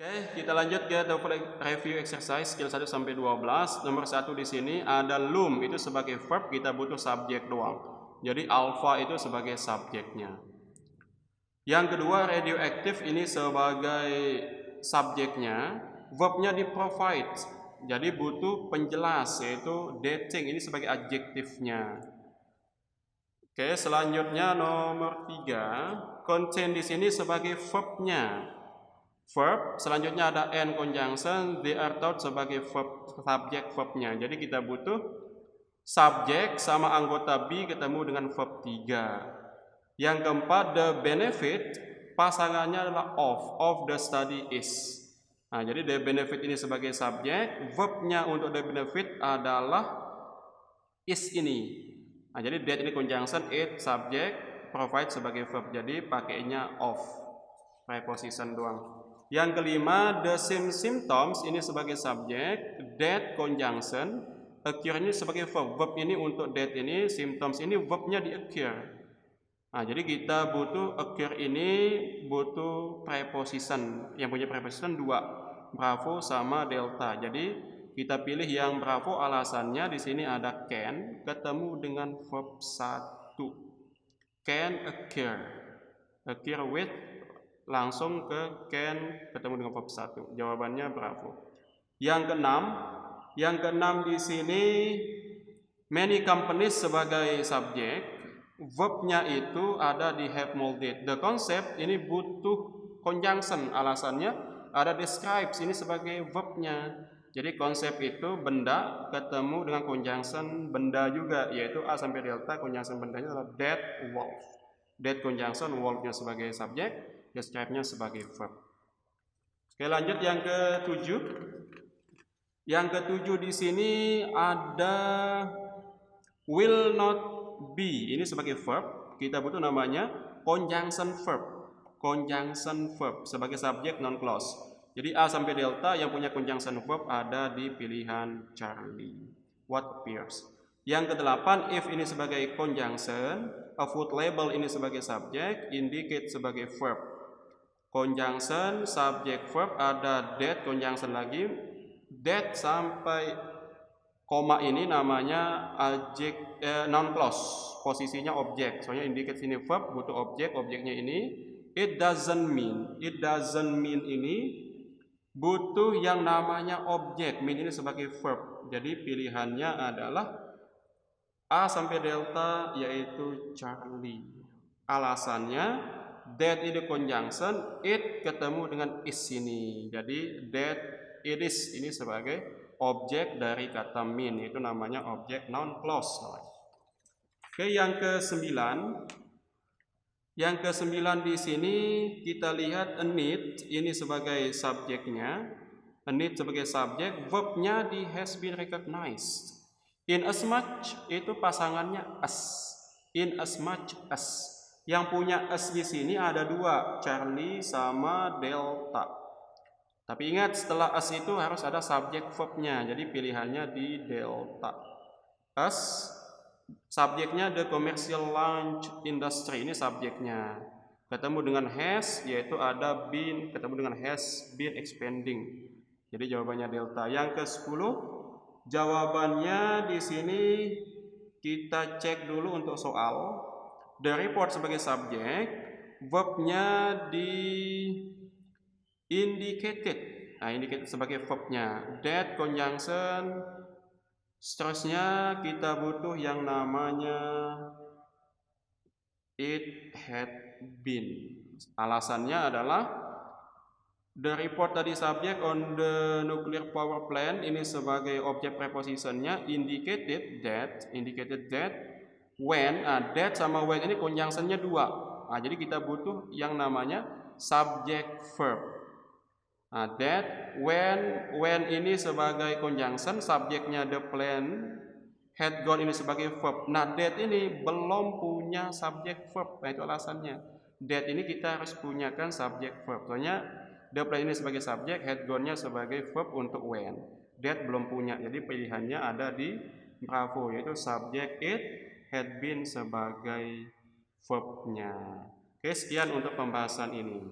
Oke, kita lanjut ke TOEFL review exercise skill 1 sampai 12. Nomor 1 di sini ada loom, itu sebagai verb, kita butuh subjek doang. Jadi alpha itu sebagai subjeknya. Yang kedua radioactive ini sebagai subjeknya, verbnya di provide. Jadi butuh penjelas yaitu dating ini sebagai adjektifnya. Oke, selanjutnya nomor 3, contain di sini sebagai verbnya. Verb, selanjutnya ada and conjunction, they are taught sebagai verb, subjek verbnya. Jadi kita butuh subjek sama anggota be ketemu dengan verb 3. Yang keempat, the benefit, pasangannya adalah of the study is. Nah, jadi the benefit ini sebagai subjek, verbnya untuk the benefit adalah is ini. Nah, jadi that ini conjunction, it subjek, provide sebagai verb. Jadi pakainya of, preposition doang. Yang kelima, the same symptoms ini sebagai subjek, that conjunction, occur ini sebagai verb. Verb ini untuk that ini, symptoms ini verbnya di occur. Nah, jadi kita butuh occur ini butuh preposition. Yang punya preposition 2, bravo sama delta. Jadi kita pilih yang bravo, alasannya di sini ada can ketemu dengan verb 1. Can occur. Occur with langsung ke can ketemu dengan verb 1. Jawabannya bravo. Yang keenam di sini many companies sebagai subjek, verbnya itu ada di have molded. The concept ini butuh conjunction, alasannya ada describes ini sebagai verbnya. Jadi konsep itu benda ketemu dengan conjunction benda juga, yaitu A sampai delta, conjunction bendanya adalah that wolf. That conjunction wolf-nya sebagai subjek, describe-nya sebagai verb. Oke, lanjut yang ke-7. Yang ke-7 di sini ada will not be, ini sebagai verb, kita butuh namanya conjunction verb. Conjunction verb sebagai subjek non clause. Jadi A sampai delta yang punya conjunction verb ada di pilihan Charlie. What appears. Yang ke-8, if ini sebagai conjunction, a food label ini sebagai subjek, indicate sebagai verb. Conjunction, subjek, verb, ada that, conjunction lagi. That sampai koma ini namanya non clause, posisinya objek. Soalnya indicate sini verb, butuh objek, objeknya ini. It doesn't mean ini butuh yang namanya objek. Mean ini sebagai verb. Jadi pilihannya adalah A sampai delta yaitu Charlie. Alasannya that ini conjunction, it ketemu dengan is ini. Jadi that it is ini sebagai objek dari kata mean, itu namanya objek non clause. Oke, yang ke-9. Yang ke-9 di sini kita lihat a need ini sebagai subjeknya. A need sebagai subjek, verbnya di has been recognized. In as much itu pasangannya as. In as much as. Yang punya as di sini ada 2, Charlie sama delta. Tapi ingat setelah as itu harus ada subjek verbnya. Jadi pilihannya di delta. As subjeknya the commercial launch industry, ini subjeknya. Ketemu dengan has yaitu ada been, ketemu dengan has been expanding. Jadi jawabannya delta. Yang ke-10, jawabannya di sini kita cek dulu untuk soal. The report sebagai subjek, verbnya di indicated. Nah, indicated sebagai verbnya. That conjunction, seterusnya kita butuh yang namanya it had been. Alasannya adalah the report tadi subjek on the nuclear power plant ini sebagai objek prepositionnya indicated that when, that sama when ini conjunctionnya 2. Nah, jadi kita butuh yang namanya subject verb. Nah, that when ini sebagai conjunction, subjeknya the plan, had gone ini sebagai verb. Nah, that ini belum punya subject verb. Nah, itu alasannya. That ini kita harus punyakan subject verb. Soalnya the plan ini sebagai subjek, had gone-nya sebagai verb untuk when. That belum punya. Jadi pilihannya ada di bravo, yaitu subject it, had been sebagai verbnya. Oke, sekian untuk pembahasan ini.